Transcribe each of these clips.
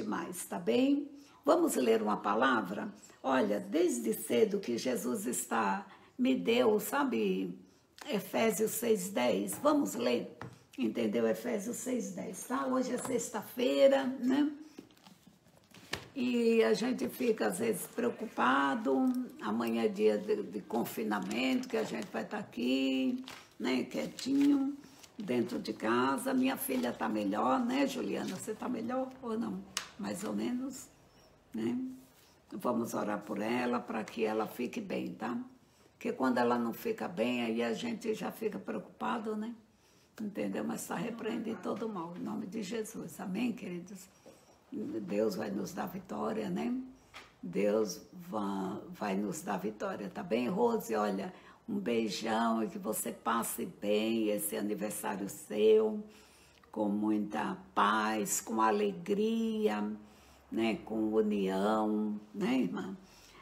mais, tá bem? Vamos ler uma palavra? Olha, desde cedo que Jesus me deu, sabe, Efésios 6:10. Vamos ler? Entendeu? Efésios 6:10, tá? Hoje é sexta-feira, né? E a gente fica, às vezes, preocupado. Amanhã é dia de confinamento, que a gente vai estar aqui, né, quietinho, dentro de casa. Minha filha está melhor, né, Juliana? Você está melhor ou não? Mais ou menos, né? Vamos orar por ela, para que ela fique bem, tá? Porque quando ela não fica bem, aí a gente já fica preocupado, né? Entendeu? Mas está repreendendo todo o mal, em nome de Jesus. Amém, queridos? Deus vai nos dar vitória, né? Deus vai nos dar vitória, tá bem, Rose? Olha, um beijão e que você passe bem esse aniversário seu, com muita paz, com alegria, né? Com união, né, irmã?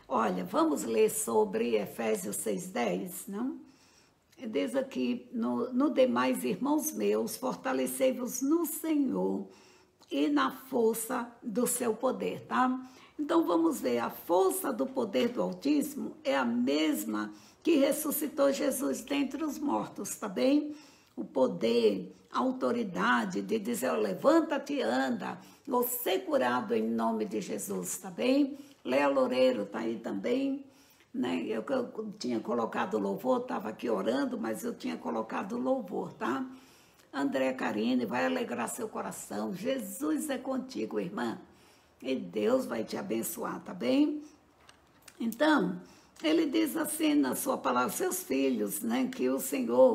Olha, vamos ler sobre Efésios 6:10, não? Diz aqui, no demais, irmãos meus, fortalecei-vos no Senhor e na força do seu poder, tá? Então vamos ver, a força do poder do Altíssimo é a mesma que ressuscitou Jesus dentre os mortos, tá bem? O poder, a autoridade de dizer, levanta-te e anda, ou ser curado em nome de Jesus, tá bem? Léa Loureiro tá aí também, né? Eu tinha colocado louvor, estava aqui orando, mas eu tinha colocado louvor, tá? André Carine, vai alegrar seu coração. Jesus é contigo, irmã. E Deus vai te abençoar, tá bem? Então, ele diz assim na sua palavra, seus filhos, né? Que o Senhor,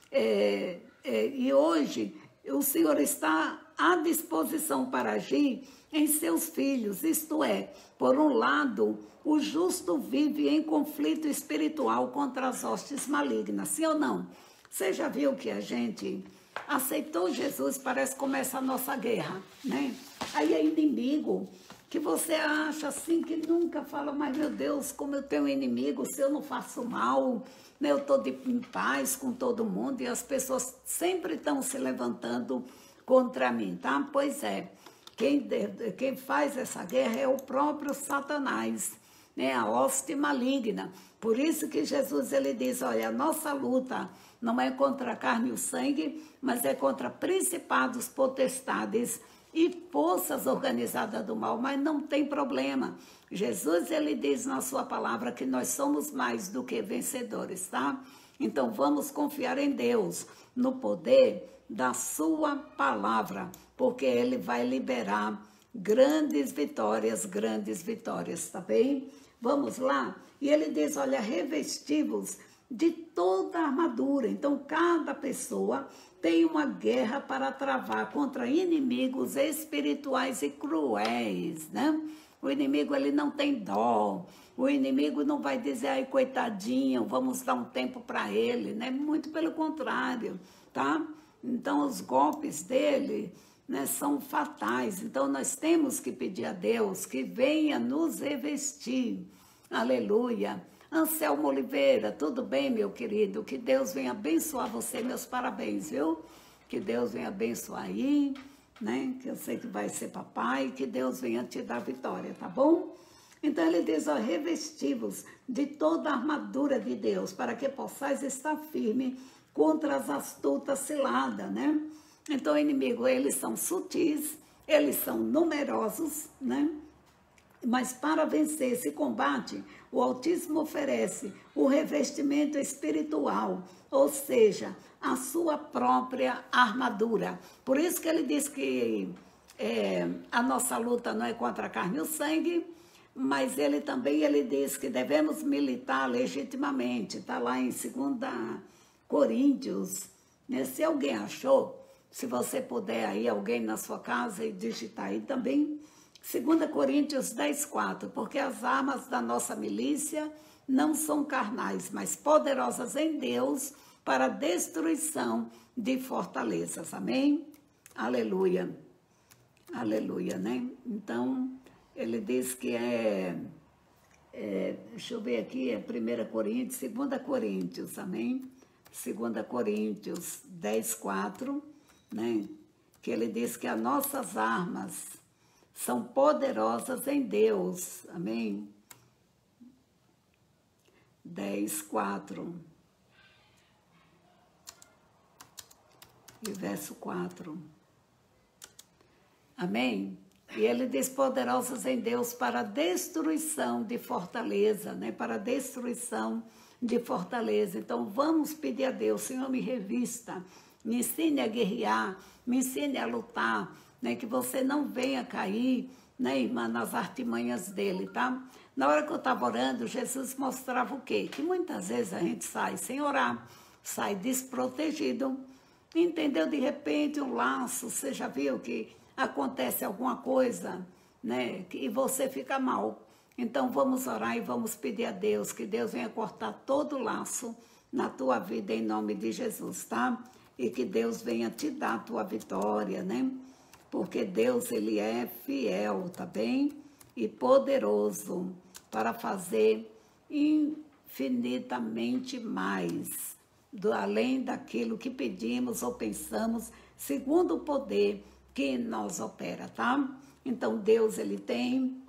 e hoje, o Senhor está à disposição para agir em seus filhos. Isto é, por um lado, o justo vive em conflito espiritual contra as hostes malignas. Sim ou não? Você já viu que a gente aceitou Jesus, parece que começa a nossa guerra, né? Aí é inimigo, que você acha assim, que nunca fala, mas meu Deus, como eu tenho inimigo, se eu não faço mal, né? Eu estou em paz com todo mundo, e as pessoas sempre estão se levantando contra mim, tá? Pois é, quem faz essa guerra é o próprio Satanás, né? A hoste maligna. Por isso que Jesus, ele diz, olha, a nossa luta não é contra a carne e o sangue, mas é contra principados, potestades e forças organizadas do mal. Mas não tem problema. Jesus, ele diz na sua palavra que nós somos mais do que vencedores, tá? Então vamos confiar em Deus, no poder da sua palavra, porque ele vai liberar grandes vitórias, tá bem? Vamos lá? E ele diz, olha, revesti-vos de toda a armadura. Então, cada pessoa tem uma guerra para travar contra inimigos espirituais e cruéis, né? O inimigo, ele não tem dó. O inimigo não vai dizer, ai, coitadinho, vamos dar um tempo para ele, né? Muito pelo contrário, tá? Então, os golpes dele, né, são fatais. Então, nós temos que pedir a Deus que venha nos revestir. Aleluia. Anselmo Oliveira, tudo bem, meu querido? Que Deus venha abençoar você, meus parabéns, viu? Que Deus venha abençoar aí, né? Que eu sei que vai ser papai, que Deus venha te dar vitória, tá bom? Então ele diz, ó, revesti-vos de toda a armadura de Deus, para que possais estar firme contra as astutas ciladas, né? Então, inimigo, eles são sutis, eles são numerosos, né? Mas para vencer esse combate, o Altíssimo oferece o revestimento espiritual, ou seja, a sua própria armadura. Por isso que ele diz que a nossa luta não é contra a carne e o sangue, mas ele diz que devemos militar legitimamente. Está lá em 2 Coríntios, né? Se alguém achou, se você puder aí, alguém na sua casa, e digitar aí também, 2 Coríntios 10:4, porque as armas da nossa milícia não são carnais, mas poderosas em Deus para a destruição de fortalezas. Amém? Aleluia. Aleluia, né? Então, ele diz que deixa eu ver aqui, é 1 Coríntios, 2 Coríntios, amém? 2 Coríntios 10:4, né? Que ele diz que as nossas armas são poderosas em Deus. Amém? 10:4. E verso 4. Amém? E ele diz poderosas em Deus para destruição de fortaleza, né? Para destruição de fortaleza. Então vamos pedir a Deus, Senhor, me revista, me ensine a guerrear, me ensine a lutar, né? Que você não venha cair, né, irmã, nas artimanhas dele, tá? Na hora que eu estava orando, Jesus mostrava o quê? Que muitas vezes a gente sai sem orar, sai desprotegido, entendeu? De repente um laço, você já viu que acontece alguma coisa, né? E você fica mal. Então vamos orar e vamos pedir a Deus que Deus venha cortar todo o laço na tua vida em nome de Jesus, tá? E que Deus venha te dar a tua vitória, né? Porque Deus, ele é fiel, tá bem? E poderoso para fazer infinitamente mais, além daquilo que pedimos ou pensamos, segundo o poder que nos opera, tá? Então Deus, ele tem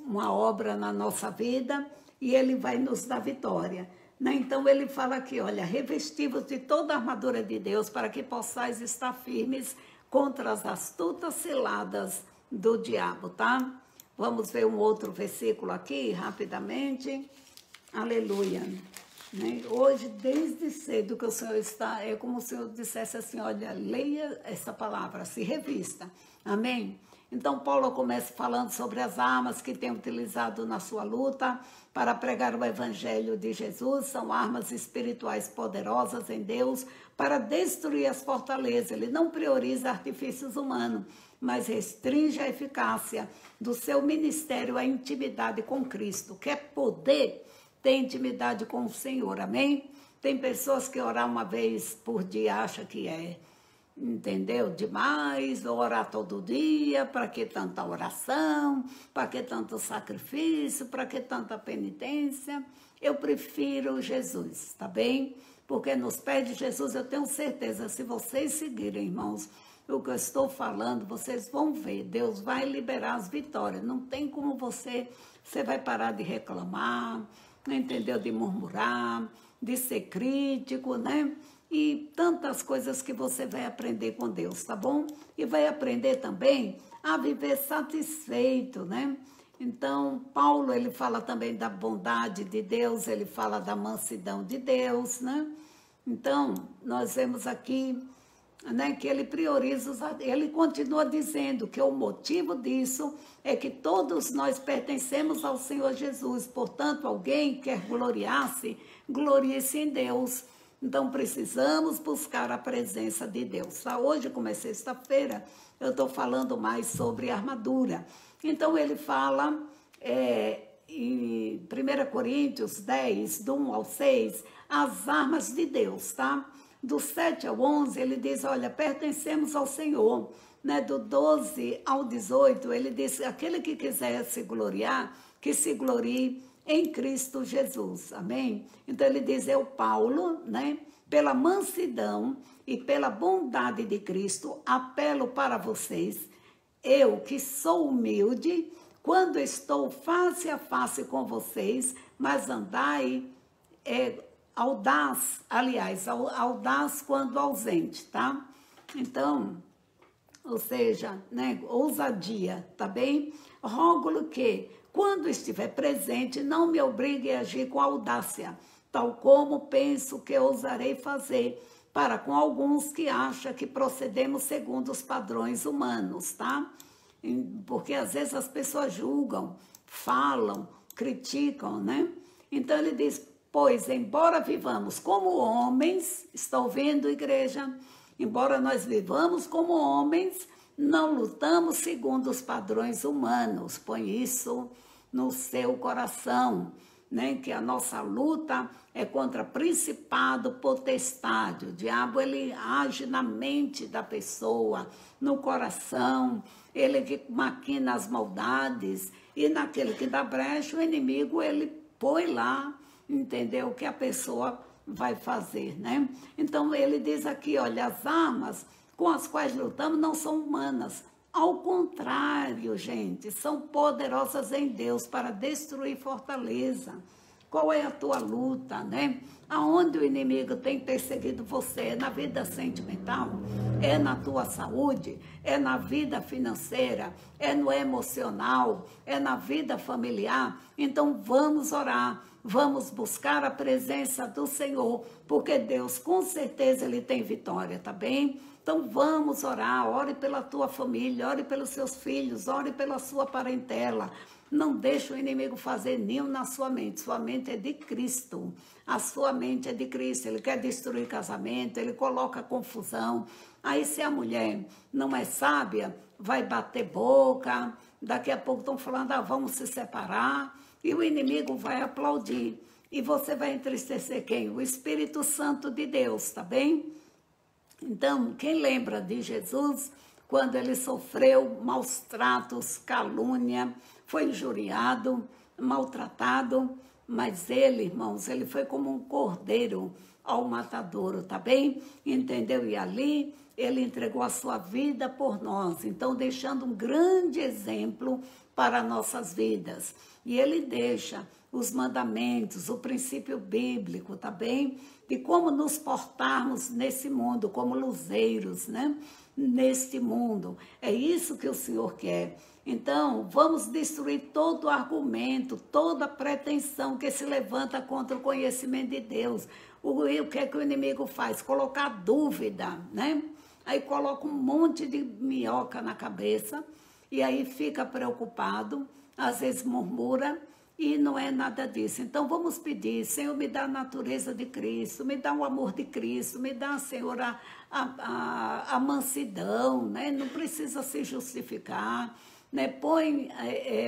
uma obra na nossa vida e ele vai nos dar vitória, né? Então ele fala aqui, olha, revestivos de toda a armadura de Deus para que possais estar firmes contra as astutas ciladas do diabo, tá? Vamos ver um outro versículo aqui, rapidamente. Aleluia. Né? Hoje, desde cedo que o Senhor está, é como se eu dissesse assim, olha, leia essa palavra, se revista. Amém? Então, Paulo começa falando sobre as armas que tem utilizado na sua luta para pregar o evangelho de Jesus. São armas espirituais poderosas em Deus para destruir as fortalezas. Ele não prioriza artifícios humanos, mas restringe a eficácia do seu ministério à intimidade com Cristo. Quer poder, tem intimidade com o Senhor, amém? Tem pessoas que orar uma vez por dia acham que é, entendeu? Demais, orar todo dia, para que tanta oração, para que tanto sacrifício, para que tanta penitência? Eu prefiro Jesus, tá bem? Porque nos pés de Jesus eu tenho certeza, se vocês seguirem, irmãos, o que eu estou falando, vocês vão ver, Deus vai liberar as vitórias, não tem como você vai parar de reclamar, entendeu? De murmurar, de ser crítico, né? E tantas coisas que você vai aprender com Deus, tá bom? E vai aprender também a viver satisfeito, né? Então, Paulo, ele fala também da bondade de Deus, ele fala da mansidão de Deus, né? Então, nós vemos aqui, né, que ele prioriza, ele continua dizendo que o motivo disso é que todos nós pertencemos ao Senhor Jesus, portanto, alguém quer gloriar-se, glorie-se em Deus. Então, precisamos buscar a presença de Deus. Tá? Hoje, como é sexta-feira, eu estou falando mais sobre armadura. Então, ele fala em 1 Coríntios 10, do 1 ao 6, as armas de Deus, tá? Do 7 ao 11, ele diz, olha, pertencemos ao Senhor. Né? Do 12 ao 18, ele diz, aquele que quiser se gloriar, que se glorie em Cristo Jesus, amém? Então ele diz, eu, Paulo, né, pela mansidão e pela bondade de Cristo, apelo para vocês, eu que sou humilde, quando estou face a face com vocês, mas andai audaz, aliás, audaz quando ausente, tá? Então, ou seja, né, ousadia, tá bem? Rogo-lhe que, quando estiver presente, não me obrigue a agir com audácia, tal como penso que ousarei fazer para com alguns que acham que procedemos segundo os padrões humanos, tá? Porque às vezes as pessoas julgam, falam, criticam, né? Então ele diz, pois embora vivamos como homens, estão vendo, igreja? Embora nós vivamos como homens, não lutamos segundo os padrões humanos. Põe isso no seu coração, né? Que a nossa luta é contra principado, potestade. O diabo, ele age na mente da pessoa, no coração, ele que maquina as maldades, e naquele que dá brecha, o inimigo, ele põe lá, entendeu? O que a pessoa vai fazer, né? Então, ele diz aqui, olha, as armas com as quais lutamos não são humanas, Ao contrário, gente, são poderosas em Deus para destruir fortaleza. Qual é a tua luta, né? Aonde o inimigo tem perseguido você? É na vida sentimental? É na tua saúde? É na vida financeira? É no emocional? É na vida familiar? Então vamos orar. Vamos buscar a presença do Senhor, porque Deus, com certeza, Ele tem vitória, tá bem? Então vamos orar, ore pela tua família, ore pelos seus filhos, ore pela sua parentela. Não deixe o inimigo fazer ninho na sua mente é de Cristo, a sua mente é de Cristo, ele quer destruir casamento, ele coloca confusão. Aí se a mulher não é sábia, vai bater boca, daqui a pouco estão falando, vamos se separar, e o inimigo vai aplaudir. E você vai entristecer quem? O Espírito Santo de Deus, tá bem? Então, quem lembra de Jesus, quando ele sofreu maus tratos, calúnia, foi injuriado, maltratado, mas ele, irmãos, ele foi como um cordeiro ao matadouro, tá bem? Entendeu? E ali ele entregou a sua vida por nós, então deixando um grande exemplo para nossas vidas. E ele deixa os mandamentos, o princípio bíblico, tá bem? E como nos portarmos nesse mundo, como luzeiros, né? Neste mundo. É isso que o Senhor quer. Então, vamos destruir todo argumento, toda pretensão que se levanta contra o conhecimento de Deus. O que é que o inimigo faz? Colocar dúvida, né? Aí coloca um monte de minhoca na cabeça e aí fica preocupado, às vezes murmura, e não é nada disso. Então vamos pedir, Senhor, me dá a natureza de Cristo, me dá o amor de Cristo, me dá, Senhor, a mansidão, né? Não precisa se justificar, né?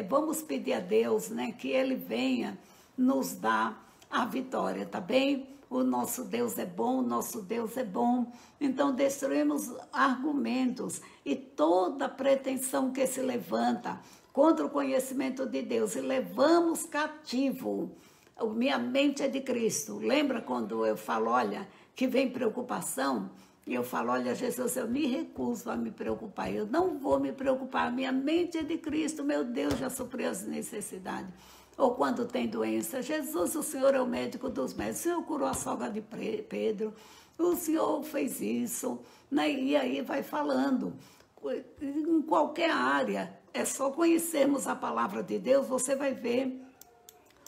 Vamos pedir a Deus, né, que Ele venha nos dar a vitória, tá bem? O nosso Deus é bom, o nosso Deus é bom. Então destruímos argumentos e toda pretensão que se levanta contra o conhecimento de Deus e levamos cativo. Minha mente é de Cristo. Lembra quando eu falo, olha, que vem preocupação? E eu falo, olha, Jesus, eu me recuso a me preocupar. Eu não vou me preocupar. Minha mente é de Cristo. Meu Deus já supriu as necessidades. Ou quando tem doença, Jesus, o Senhor é o médico dos médicos. O Senhor curou a sogra de Pedro. O Senhor fez isso. Né? E aí vai falando. Em qualquer área, é só conhecermos a palavra de Deus, você vai ver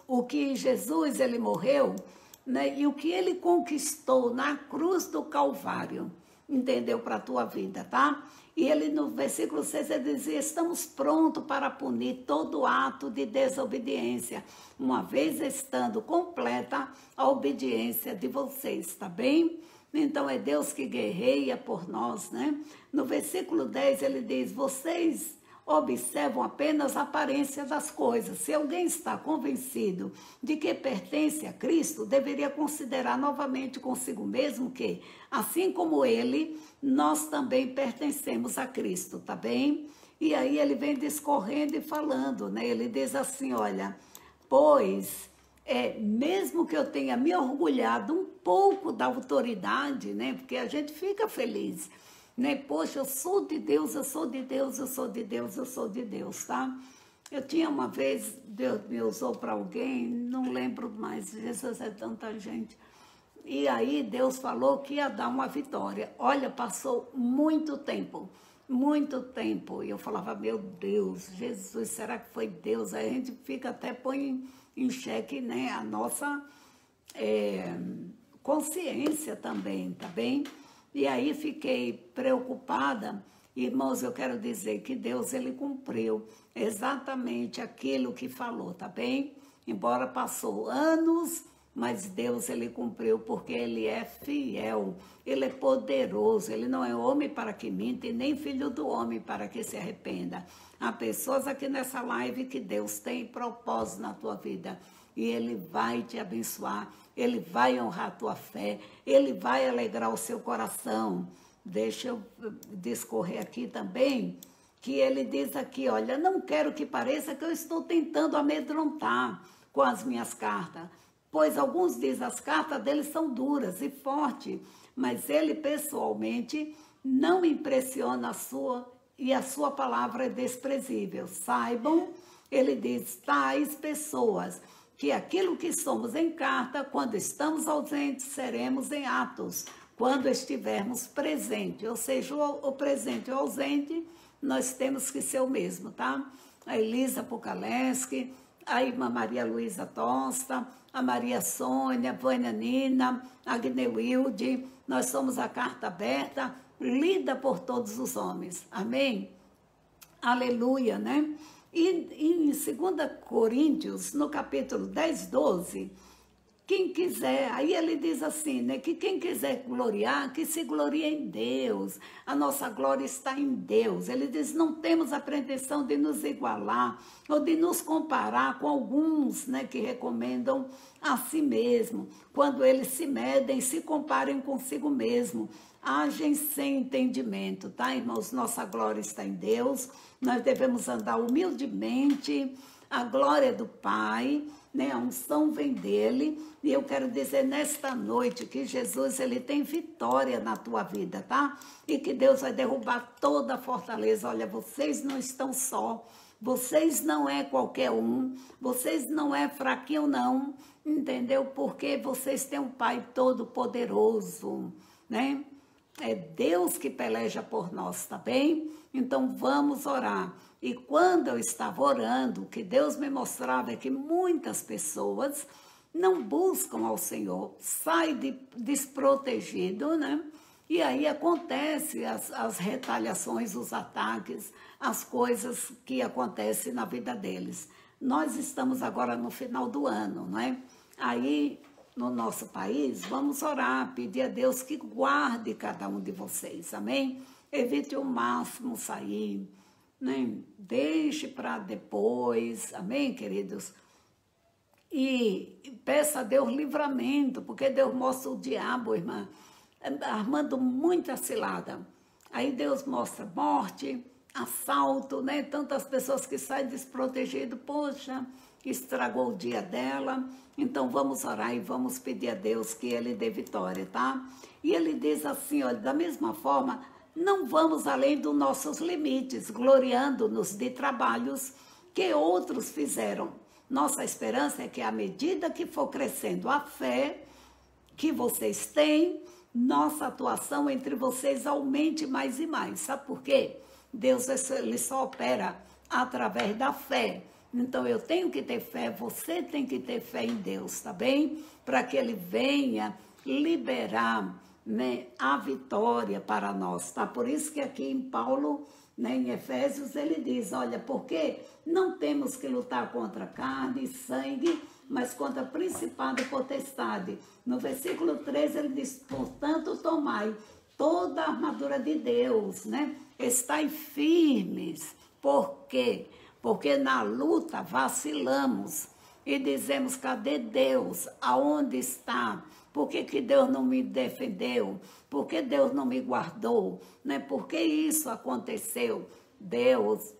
o que Jesus, ele morreu, né? E o que ele conquistou na cruz do Calvário, entendeu? Para a tua vida, tá? E ele no versículo 6, ele dizia, estamos prontos para punir todo ato de desobediência, uma vez estando completa a obediência de vocês, tá bem? Então é Deus que guerreia por nós, né? No versículo 10 ele diz, vocês observam apenas a aparência das coisas. Se alguém está convencido de que pertence a Cristo, deveria considerar novamente consigo mesmo que, assim como ele, nós também pertencemos a Cristo, tá bem? E aí ele vem discorrendo e falando, né? Ele diz assim, olha, pois... mesmo que eu tenha me orgulhado um pouco da autoridade, né? Porque a gente fica feliz, né? Poxa, eu sou de Deus, eu sou de Deus, eu sou de Deus, eu sou de Deus, tá? Eu tinha uma vez, Deus me usou para alguém, não lembro mais, Jesus é tanta gente. E aí Deus falou que ia dar uma vitória. Olha, passou muito tempo. E eu falava, meu Deus, Jesus, será que foi Deus? Aí a gente fica até, põe em xeque, né, a nossa consciência também, tá bem? E aí fiquei preocupada. Irmãos, eu quero dizer que Deus, ele cumpriu exatamente aquilo que falou, tá bem? Embora passou anos, mas Deus, ele cumpriu, porque ele é fiel, ele é poderoso, ele não é homem para que minta e nem filho do homem para que se arrependa. Há pessoas aqui nessa live que Deus tem propósito na tua vida e ele vai te abençoar, ele vai honrar a tua fé, ele vai alegrar o seu coração. Deixa eu discorrer aqui também, que ele diz aqui, olha, não quero que pareça que eu estou tentando amedrontar com as minhas cartas, pois alguns dizem as cartas dele são duras e fortes, mas ele pessoalmente não impressiona a sua e a sua palavra é desprezível. Saibam, ele diz, tais pessoas, que aquilo que somos em carta, quando estamos ausentes, seremos em atos, quando estivermos presentes. Ou seja, o presente e o ausente, nós temos que ser o mesmo, tá? A Elisa Pucaleschi, a irmã Maria Luísa Tosta, a Maria Sônia, a Vânia Nina, a Gneuilde, nós somos a carta aberta, lida por todos os homens. Amém? Aleluia, né? E em 2 Coríntios, no capítulo 10, 12, quem quiser, aí ele diz assim, né, que quem quiser gloriar, que se glorie em Deus. A nossa glória está em Deus. Ele diz, não temos a pretensão de nos igualar ou de nos comparar com alguns, né, que recomendam a si mesmo. Quando eles se medem, se comparem consigo mesmo. Agem sem entendimento, tá, irmãos? Nossa glória está em Deus. Nós devemos andar humildemente. A glória do Pai, né? A unção vem dele. E eu quero dizer nesta noite que Jesus, ele tem vitória na tua vida, tá? E que Deus vai derrubar toda a fortaleza. Olha, vocês não estão só. Vocês não é qualquer um. Vocês não é fraquinho, não. Entendeu? Porque vocês têm um Pai todo-poderoso, né? É Deus que peleja por nós, tá bem? Então vamos orar. E quando eu estava orando, o que Deus me mostrava é que muitas pessoas não buscam ao Senhor, sai desprotegido, né? E aí acontece as retaliações, os ataques, as coisas que acontecem na vida deles. Nós estamos agora no final do ano, não é? Aí, no nosso país, vamos orar, pedir a Deus que guarde cada um de vocês, amém? Evite o máximo sair, né? Deixe para depois, amém, queridos? E peça a Deus livramento, porque Deus mostra o diabo, irmã, armando muita cilada. Aí Deus mostra morte, assalto, né? Tantas pessoas que saem desprotegidas, poxa, estragou o dia dela. Então vamos orar e vamos pedir a Deus que Ele dê vitória, tá? E Ele diz assim, olha, da mesma forma, não vamos além dos nossos limites, gloriando-nos de trabalhos que outros fizeram. Nossa esperança é que à medida que for crescendo a fé que vocês têm, nossa atuação entre vocês aumente mais e mais. Sabe por quê? Deus ele só opera através da fé. Então, eu tenho que ter fé, você tem que ter fé em Deus, tá bem? Para que Ele venha liberar, né, a vitória para nós, tá? Por isso que aqui em Paulo, né, em Efésios, ele diz, olha, porque não temos que lutar contra carne e sangue, mas contra principado e potestade. No versículo 13, ele diz, portanto, tomai toda a armadura de Deus, né? Estai firmes. Por quê? Porque na luta vacilamos e dizemos, cadê Deus? Aonde está? Por que Deus não me defendeu? Por que Deus não me guardou? Né? Por que isso aconteceu? Deus,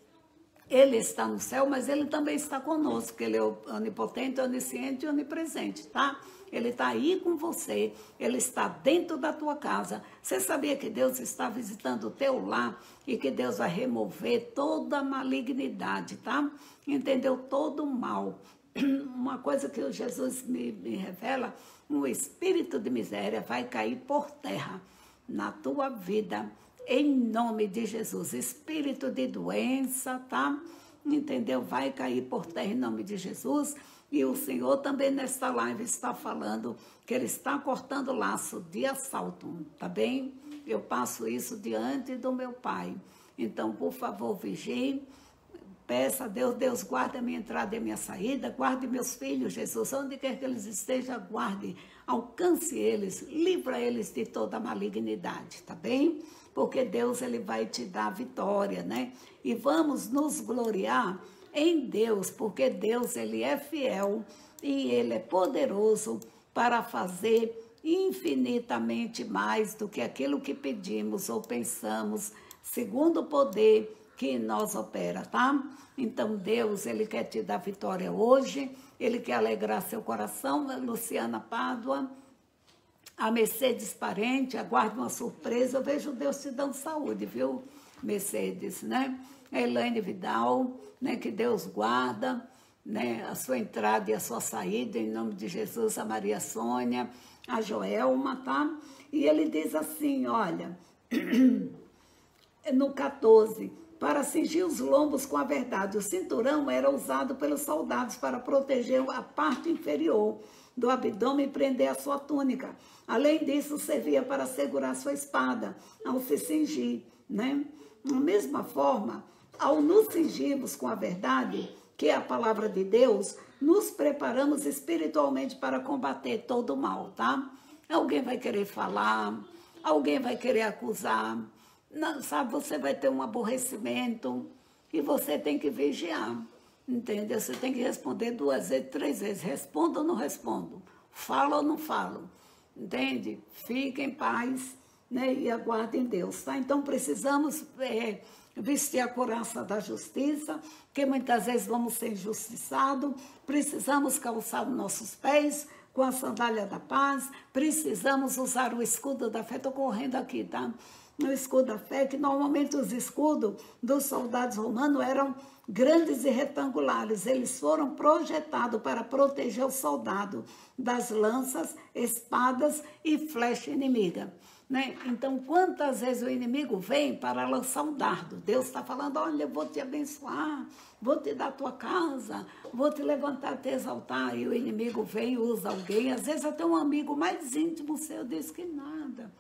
Ele está no céu, mas Ele também está conosco, Ele é onipotente, onisciente e onipresente, tá? Ele está aí com você, Ele está dentro da tua casa. Você sabia que Deus está visitando o teu lar e que Deus vai remover toda a malignidade, tá? Entendeu? Todo o mal. Uma coisa que Jesus me revela, um espírito de miséria vai cair por terra na tua vida, em nome de Jesus. Espírito de doença, tá? Entendeu? Vai cair por terra em nome de Jesus. E o Senhor também nesta live está falando que Ele está cortando laço de assalto, tá bem? Eu passo isso diante do meu Pai. Então, por favor, vigie, peça a Deus, Deus guarde a minha entrada e a minha saída, guarde meus filhos, Jesus, onde quer que eles estejam, guarde, alcance eles, livra eles de toda a malignidade, tá bem? Porque Deus, Ele vai te dar vitória, né? E vamos nos gloriar em Deus, porque Deus, Ele é fiel e Ele é poderoso para fazer infinitamente mais do que aquilo que pedimos ou pensamos, segundo o poder que nós opera, tá? Então, Deus, Ele quer te dar vitória hoje, Ele quer alegrar seu coração. Luciana Pádua, a Mercedes Parente, aguarde uma surpresa. Eu vejo Deus te dando saúde, viu? Mercedes, né? A Elaine Vidal, né? Que Deus guarda, né? A sua entrada e a sua saída, em nome de Jesus, a Maria Sônia, a Joelma, tá? E ele diz assim, olha, no 14, para cingir os lombos com a verdade. O cinturão era usado pelos soldados para proteger a parte inferior do abdômen e prender a sua túnica. Além disso, servia para segurar sua espada ao se cingir, né? Da mesma forma, ao nos cingirmos com a verdade, que é a palavra de Deus, nos preparamos espiritualmente para combater todo o mal, tá? Alguém vai querer falar, alguém vai querer acusar, não, sabe, você vai ter um aborrecimento e você tem que vigiar, entende? Você tem que responder 2 vezes, 3 vezes, respondo ou não respondo, falo ou não falo, entende? Fique em paz, né? E aguardem Deus, tá? Então precisamos vestir a couraça da justiça, que muitas vezes vamos ser injustiçados, precisamos calçar os nossos pés com a sandália da paz, precisamos usar o escudo da fé. Estou correndo aqui, tá? O escudo da fé, que normalmente os escudos dos soldados romanos eram grandes e retangulares. Eles foram projetados para proteger o soldado das lanças, espadas e flecha inimiga, né? Então, quantas vezes o inimigo vem para lançar um dardo? Deus está falando, olha, eu vou te abençoar, vou te dar a tua casa, vou te levantar, te exaltar. E o inimigo vem e usa alguém, às vezes até um amigo mais íntimo seu diz que nada.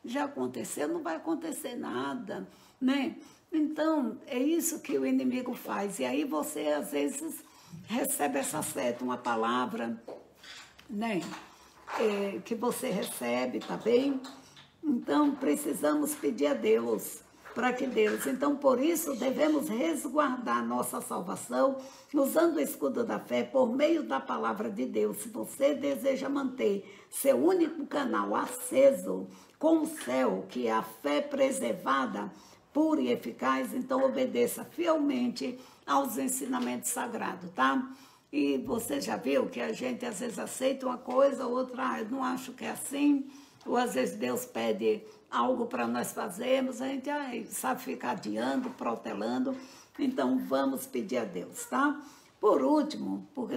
Já aconteceu, não vai acontecer nada, né? Então, é isso que o inimigo faz. E aí você, às vezes, recebe essa seta, uma palavra, né? Que você recebe, tá bem? Então, precisamos pedir a Deus, para que Deus... Então, por isso, devemos resguardar nossa salvação, usando o escudo da fé, por meio da palavra de Deus. Se você deseja manter seu único canal aceso com o céu, que é a fé preservada, pura e eficaz, então obedeça fielmente aos ensinamentos sagrados, tá? E você já viu que a gente às vezes aceita uma coisa, outra, eu não acho que é assim, ou às vezes Deus pede algo para nós fazermos, a gente sabe ficar adiando, protelando. Então vamos pedir a Deus, tá? Por último, porque